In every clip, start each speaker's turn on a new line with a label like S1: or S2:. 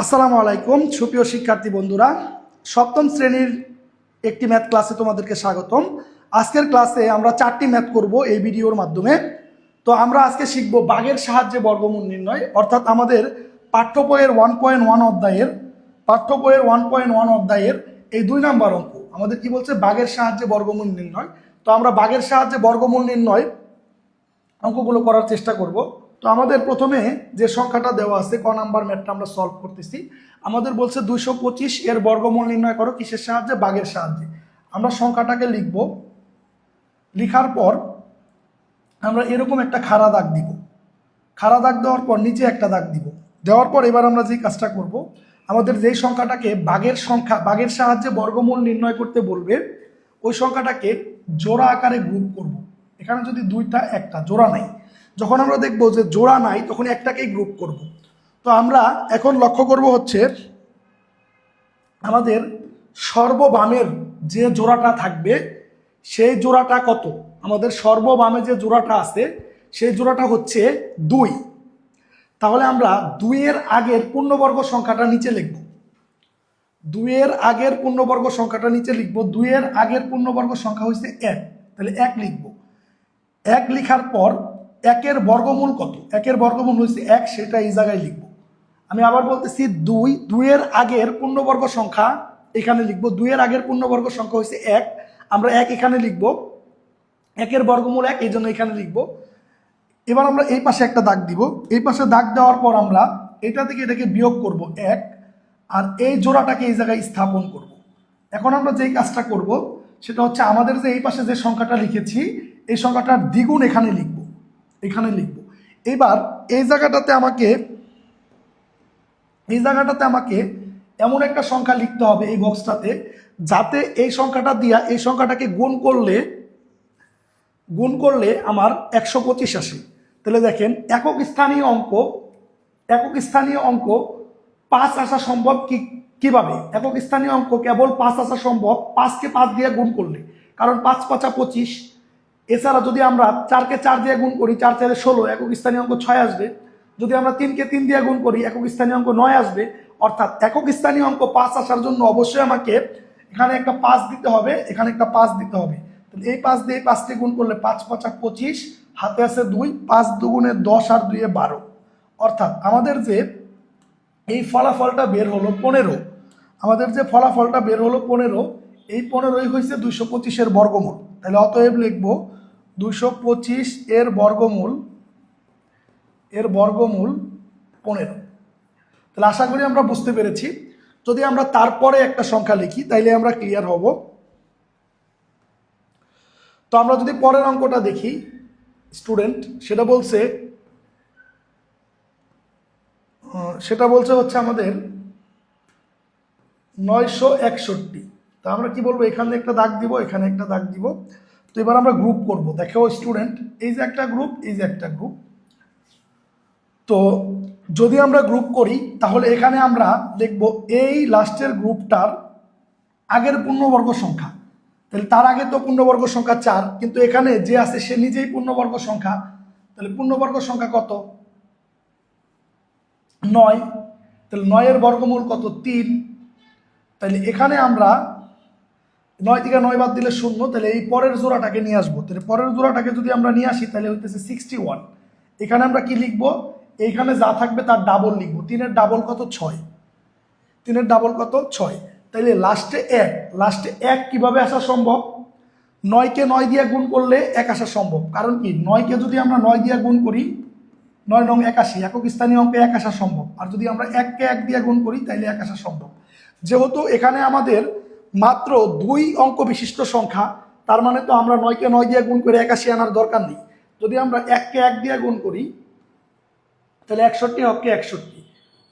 S1: আসসালামু আলাইকুম সুপ্রিয় শিক্ষার্থী বন্ধুরা, সপ্তম শ্রেণীর একটি ম্যাথ ক্লাসে তোমাদেরকে স্বাগতম। আজকের ক্লাসে আমরা 4টি ম্যাথ করব এই ভিডিওর মাধ্যমে। তো আমরা আজকে শিখব ভাগের সাহায্যে বর্গমূল নির্ণয়, অর্থাৎ আমাদের পাঠ্য বইয়ের 1.1 অধ্যায়ের এই 2 নম্বর অঙ্ক আমাদের কি বলছে, ভাগের সাহায্যে বর্গমূল নির্ণয়। তো আমরা ভাগের সাহায্যে বর্গমূল নির্ণয় অঙ্কগুলো করার চেষ্টা করব। তো আমাদের প্রথমে যে সংখ্যাটা দেওয়া আছে, ক নাম্বার ম্যাথটা আমরা সলভ করতেছি। আমাদের বলছে 225 এর বর্গমূল নির্ণয় করো কিসের সাহায্যে, ভাগের সাহায্যে। আমরা সংখ্যাটাকে লিখব, লিখার পর আমরা এরকম একটা খাড়া দাগ দিব। খাড়া দাগ দেওয়ার পর নিচে একটা দাগ দিব। দেওয়ার পর এবার আমরা যে কাজটা করব, আমাদের যেই সংখ্যাটাকে ভাগের সাহায্যে বর্গমূল নির্ণয় করতে বলবে, ওই সংখ্যাটাকে জোড়া আকারে গ্রুপ করব। এখানে যদি দুইটা একটা জোড়া নাই, যখন আমরা দেখব যে জোড়া নাই তখন একটাকেই গ্রুপ করব। তো আমরা এখন লক্ষ্য করব হচ্ছে আমাদের সর্ববামের যে জোড়াটা থাকবে সেই জোড়াটা কত। আমাদের সর্ববামে যে জোড়াটা আছে সেই জোড়াটা হচ্ছে 2। তাহলে আমরা 2 এর আগের পূর্ণবর্গ সংখ্যাটা নিচে লিখব। 2 এর আগের পূর্ণবর্গ সংখ্যাটা নিচে লিখব। 2 এর আগের পূর্ণবর্গ সংখ্যা হচ্ছে 1, তাহলে 1 লিখব। 1 লিখার পর 1 এর বর্গমূল কত, 1 এর বর্গমূল হচ্ছে 1, সেটা এই জায়গায় লিখব। আমি আবার বলতেছি 2 এর আগের পূর্ণবর্গ সংখ্যা এখানে লিখব। 2 এর আগের পূর্ণবর্গ সংখ্যা হচ্ছে 1, আমরা 1 এখানে লিখব। 1 এর বর্গমূল 1, এই জন্য এখানে লিখব। এবার আমরা এই পাশে একটা দাগ দিব। এই পাশে দাগ দেওয়ার পর আমরা এটা থেকে এটাকে বিয়োগ করব 1, আর এই জোড়াটাকে এই জায়গায় স্থাপন করব। এখন আমরা যেই কাজটা করব সেটা হচ্ছে আমাদের যে এই পাশে যে সংখ্যাটা লিখেছি এই সংখ্যাটার দ্বিগুণ এখানে লিখব, এখানে লিখব। এবার এই জায়গাটাতে আমাকে এমন একটা সংখ্যা লিখতে হবে এই বক্সটাতে, যাতে এই সংখ্যাটা দিয়া এই সংখ্যাটাকে গুণ করলে আমার 125 আসে। তাহলে দেখেন, একক স্থানীয় অঙ্ক 5 আসা সম্ভব কিভাবে? একক স্থানীয় অঙ্ক কেবল 5 আসা সম্ভব 5কে 5 দিয়ে গুণ করলে, কারণ 5 5 25। এছাড়া যদি আমরা 4কে 4 দিয়ে গুণ করি, 4 4 16, একক স্থানীয় অঙ্ক 6 আসবে। যদি আমরা 3কে 3 দিয়ে গুণ করি, একক স্থানীয় অঙ্ক 9 আসবে। অর্থাৎ একক স্থানীয় অঙ্ক 5 আসার জন্য অবশ্যই আমাকে এখানে একটা 5 দিতে হবে, এখানে একটা 5 দিতে হবে। এই 5 দিয়ে 5কে গুণ করলে 5 5 25, হাতে আছে 2, 5 দুগুণে 10 আর 2 এ 12। অর্থাৎ আমাদের যে এই ফলাফলটা বের হলো 15, আমাদের যে ফলাফলটা বের হলো 15, এই 15ই হয়েছে 225 এর বর্গমূল। তাহলে অতএব লিখব 225 এর বর্গমূল 15। তাহলে আশা করি আমরা বুঝতে পেরেছি। যদি আমরা তারপরে একটা সংখ্যা লিখি তাইলে আমরা ক্লিয়ার হব। তো আমরা যদি পরের অঙ্কটা দেখি স্টুডেন্ট, সেটা বলছে হচ্ছে আমাদের 961। তা আমরা কি বলবো, এখানে একটা দাগ দিব, এখানে একটা দাগ দিব। তো এবার আমরা গ্রুপ করব। দেখো স্টুডেন্ট, এই যে একটা গ্রুপ, এই যে একটা গ্রুপ। তো যদি আমরা গ্রুপ করি তাহলে এখানে আমরা লিখব এই লাস্টের গ্রুপটার আগের পূর্ণবর্গ সংখ্যা। তাহলে তার আগে তো পূর্ণবর্গ সংখ্যা 4, কিন্তু এখানে যে আছে সে নিজেই পূর্ণবর্গ সংখ্যা। তাহলে পূর্ণবর্গ সংখ্যা কত, 9। তাহলে 9 এর বর্গমূল কত, 3। তাহলে এখানে আমরা 9 থেকে 9 বাদ দিলে 0, তাহলে এই পরের জোড়াটাকে নিয়ে আসবো। তাহলে পরের জোড়াটাকে যদি আমরা নিয়ে আসি তাহলে হইতেছে 61। এখানে আমরা কি লিখব, এইখানে যা থাকবে তার ডাবল লিখবো। 3 এর ডাবল কত, 6। 3 এর ডাবল কত, 6। তাইলে লাস্টে 1 কিভাবে আসা সম্ভব? 9কে 9 দিয়ে গুণ করলে 1 আসা সম্ভব। কারণ কি, 9কে যদি আমরা 9 দিয়ে গুণ করি, 9 9 81, একক স্থানীয় অঙ্কে 1 আসা সম্ভব। আর যদি আমরা 1কে 1 দিয়ে গুণ করি তাইলে 1 আসা সম্ভব। যেহেতু এখানে আমাদের মাত্র 2 অঙ্ক বিশিষ্ট সংখ্যা, তার মানে তো আমরা 9কে 9 দিয়ে গুণ করে 81 আনার দরকার নেই। যদি আমরা 1কে 1 দিয়ে গুণ করি তাহলে 61 হককে 61,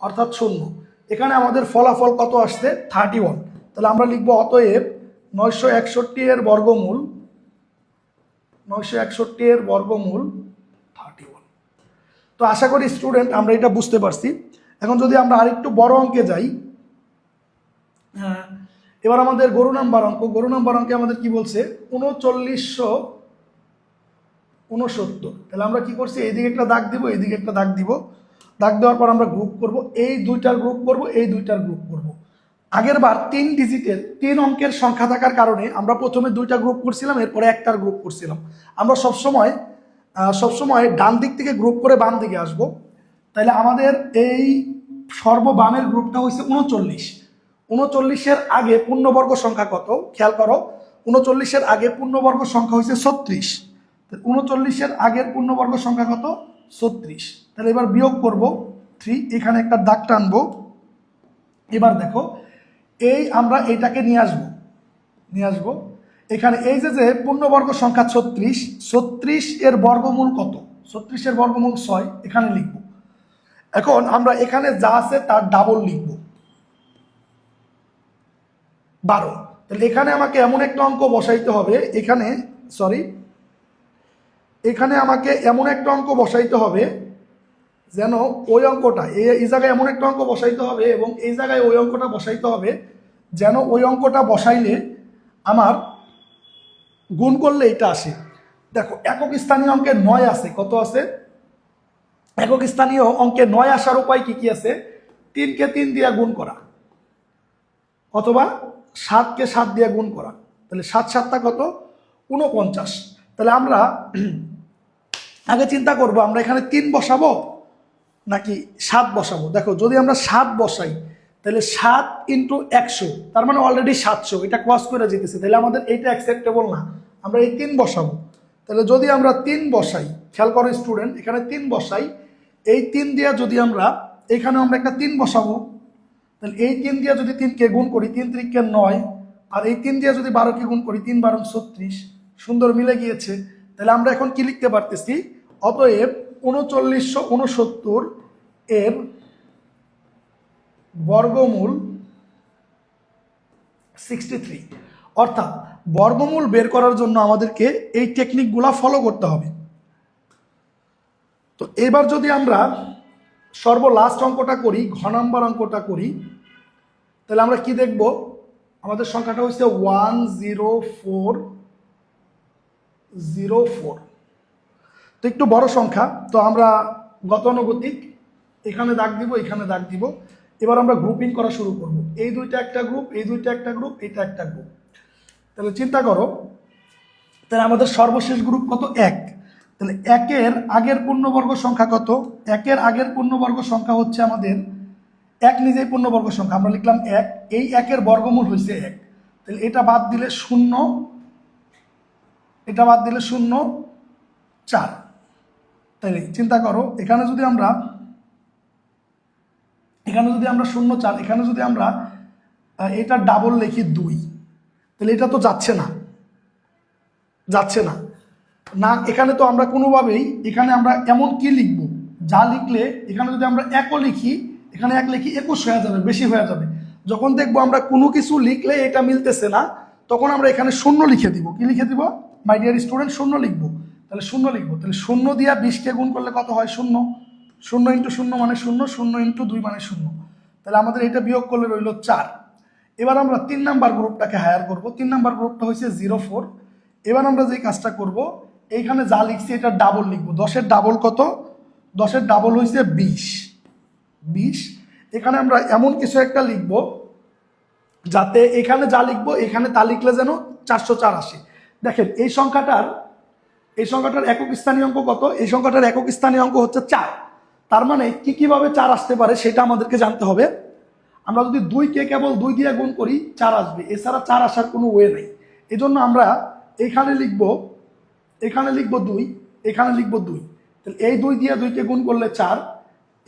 S1: অর্থাৎ 0। এখানে আমাদের ফলাফল কত আসছে, 31। তাহলে আমরা লিখব অতএব 961 এর বর্গমূল 31। তো আশা করি স্টুডেন্ট আমরা এটা বুঝতে পারছি। এখন যদি আমরা আরেকটু বড় অঙ্কে যাই, এবার আমাদের গরু নাম্বার অঙ্কে আমাদের কি বলছে, 3969। তাহলে আমরা কি করছি, এইদিকে একটা দাগ দিব, এইদিকে একটা দাগ দিব। দাগ দেওয়ার পর আমরা গ্রুপ করব, এই দুইটার গ্রুপ করব, এই দুইটার গ্রুপ করব। আগের বার 3 ডিজিটের 3 অঙ্কের সংখ্যা থাকার কারণে আমরা প্রথমে দুইটা গ্রুপ করছিলাম, এরপরে একটার গ্রুপ করছিলাম। আমরা সবসময় ডান দিক থেকে গ্রুপ করে বাম দিকে আসব। তাহলে আমাদের এই সর্ববামের গ্রুপটা হয়েছে 39। 39-এর আগে পূর্ণবর্গ সংখ্যা কত খেয়াল করো। 39-এর আগে পূর্ণবর্গ সংখ্যা হয়েছে 36। 39-এর আগের পূর্ণবর্গ সংখ্যা কত? 36। তাহলে এবার বিয়োগ করব 3, এখানে একটা দাগ টানবো। এবার দেখো এই আমরা এইটাকে নিয়ে আসবো এখানে। এই যে পূর্ণবর্গ সংখ্যা 36, 36 এর বর্গমূল কত? 36 এর বর্গমূল 6, এখানে লিখব। এখন আমরা এখানে যা আছে তার ডাবল লিখব, 12। তাহলে এখানে আমাকে এমন একটা অঙ্ক বসাইতে হবে, এখানে আমাকে এমন একটা অঙ্ক বসাইতে হবে যেন ওই অঙ্কটা এই জায়গায় এমন একটা অঙ্ক বসাইতে হবে এবং এই জায়গায় ওই অঙ্কটা বসাইতে হবে, যেন ওই অঙ্কটা বসাইলে আমার গুণ করলে এটা আসে। দেখো একক স্থানীয় অঙ্কে 9 আছে, কত আছে? একক স্থানীয় অঙ্কে 9 আসার উপায় কি কি আছে? 3-কে 3 দিয়ে গুণ করা, অথবা 7-কে 7 দিয়ে গুণ করা। তাহলে 7 7টা কত? 49। তাহলে আমরা আগে চিন্তা করব আমরা এখানে 3 বসাবো নাকি 7 বসাবো। দেখো যদি আমরা 7 বসাই তাহলে 7 × 100, তার মানে অলরেডি 700, এটা ক্রস করে যেতেছে। তাহলে আমাদের এইটা অ্যাকসেপ্টেবল না, আমরা এই 3 বসাবো। তাহলে যদি আমরা 3 বসাই, খেয়াল করো স্টুডেন্ট, এখানে 3 বসাই, এই 3 দিয়ে যদি আমরা এখানে আমরা একটা 3 বসাবো, তাহলে এই 3 দিয়ে যদি 3-কে গুণ করি, 3 × 3 = 9, আর এই 3 দিয়ে যদি 12-কে গুণ করি, 3 × 12 = 36, সুন্দর মিলে গিয়েছে। তাহলে আমরা এখন কি লিখতে পারতেছি? অতএব 3969 এর বর্গমূল 63। অর্থাৎ বর্গমূল বের করার জন্য আমাদেরকে এই টেকনিকগুলো ফলো করতে হবে। তো এবার যদি আমরা সর্বলাস্ট অঙ্কটা করি, ঘ নাম্বার অঙ্কটা করি, তাহলে আমরা কি দেখব? আমাদের সংখ্যাটা হচ্ছে 10404। তো একটু বড় সংখ্যা, তো আমরা গতানুগতিক এখানে দাগ দিব, এখানে দাগ দিব। এবার আমরা গ্রুপিং করা শুরু করব। এই দুইটা একটা গ্রুপ, এই দুইটা একটা গ্রুপ, এইটা একটা গ্রুপ। তাহলে চিন্তা করো, তাহলে আমাদের সর্বশেষ গ্রুপ কত? 1। তাহলে 1-এর আগের পূর্ণবর্গ সংখ্যা কত? 1-এর আগের পূর্ণবর্গ সংখ্যা হচ্ছে আমাদের 1 নিজেই পূর্ণবর্গ সংখ্যা, আমরা লিখলাম 1। এই 1-এর বর্গমূল হয়েছে 1। তাহলে এটা বাদ দিলে 0, এটা বাদ দিলে 0 4। তাহলে চিন্তা করো, এখানে যদি আমরা 0 4, এখানে যদি আমরা এটা ডাবল লিখি 2, তাহলে এটা তো যাচ্ছে না না। এখানে তো আমরা কোনোভাবেই এখানে আমরা এমন কি লিখব, যা লিখলে এখানে যদি আমরা 1ও লিখি, এখানে 1 লিখি 21 হয়ে যাবে, বেশি হয়ে যাবে। যখন দেখবো আমরা কোনো কিছু লিখলে এটা মিলতেছে না, তখন আমরা এখানে 0 লিখে দিব। কি লিখে দিব মাই ডিয়ার স্টুডেন্ট? 0 লিখবো। তাহলে 0 লিখবো। তাহলে 0 দিয়ে 20-কে গুণ করলে কত হয়? 0। 0 × 0 মানে 0, 0 × 2 মানে 0। তাহলে আমাদের এটা বিয়োগ করলে রইল 4। এবার আমরা 3 নাম্বার গ্রুপটাকে হায়ার করব। 3 নাম্বার গ্রুপটা হয়েছে 04। এবার আমরা যে কাজটা করব, এইখানে যা লিখছি এটা ডাবল লিখবো। 10-এর ডাবল কত? 10-এর ডাবল হয়েছে 20। এখানে আমরা এমন কিছু একটা লিখব যাতে এখানে যা লিখবো এখানে তা লিখলে যেন 404 আসে। দেখেন এই সংখ্যাটার একক স্থানীয় অঙ্ক কত? এই সংখ্যাটার একক স্থানীয় অঙ্ক হচ্ছে 4। তার মানে কিভাবে 4 আসতে পারে সেটা আমাদেরকে জানতে হবে। আমরা যদি 2-কে কেবল 2 দিয়ে গুণ করি 4 আসবে, এছাড়া 4 আসার কোনো ওয়ে নেই। এজন্য আমরা এখানে লিখব 2, এখানে লিখব 2। তাহলে এই 2 দিয়ে 2-কে গুণ করলে 4,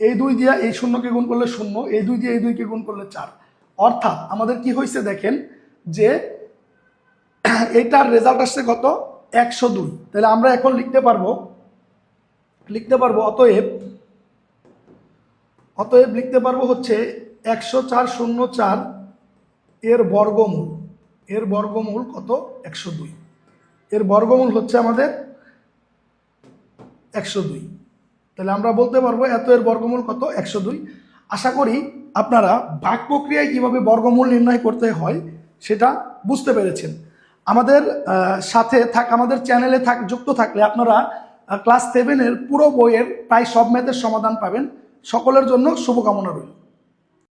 S1: এই 2 দিয়ে এই 0-কে গুণ করলে 0, এই 2 দিয়ে এই 2-কে গুণ করলে 4। অর্থাৎ আমাদের কি হয়েছে দেখেন যে এইটার রেজাল্ট আসছে কত? 102। তাহলে আমরা এখন লিখতে পারবো অতএব লিখতে পারবো হচ্ছে 10404 এর বর্গমূল কত? 102। এর বর্গমূল হচ্ছে আমাদের 102। তাহলে আমরা বলতে পারবো এত এর বর্গমূল কত? 102। আশা করি আপনারা ভাগ প্রক্রিয়ায় কিভাবে বর্গমূল নির্ণয় করতে হয় সেটা বুঝতে পেরেছেন। আমাদের সাথে আমাদের চ্যানেলে যুক্ত থাকলে আপনারা ক্লাস 7-এর পুরো বইয়ের প্রায় সব ম্যাথের সমাধান পাবেন। সকলের জন্য শুভকামনা রইল।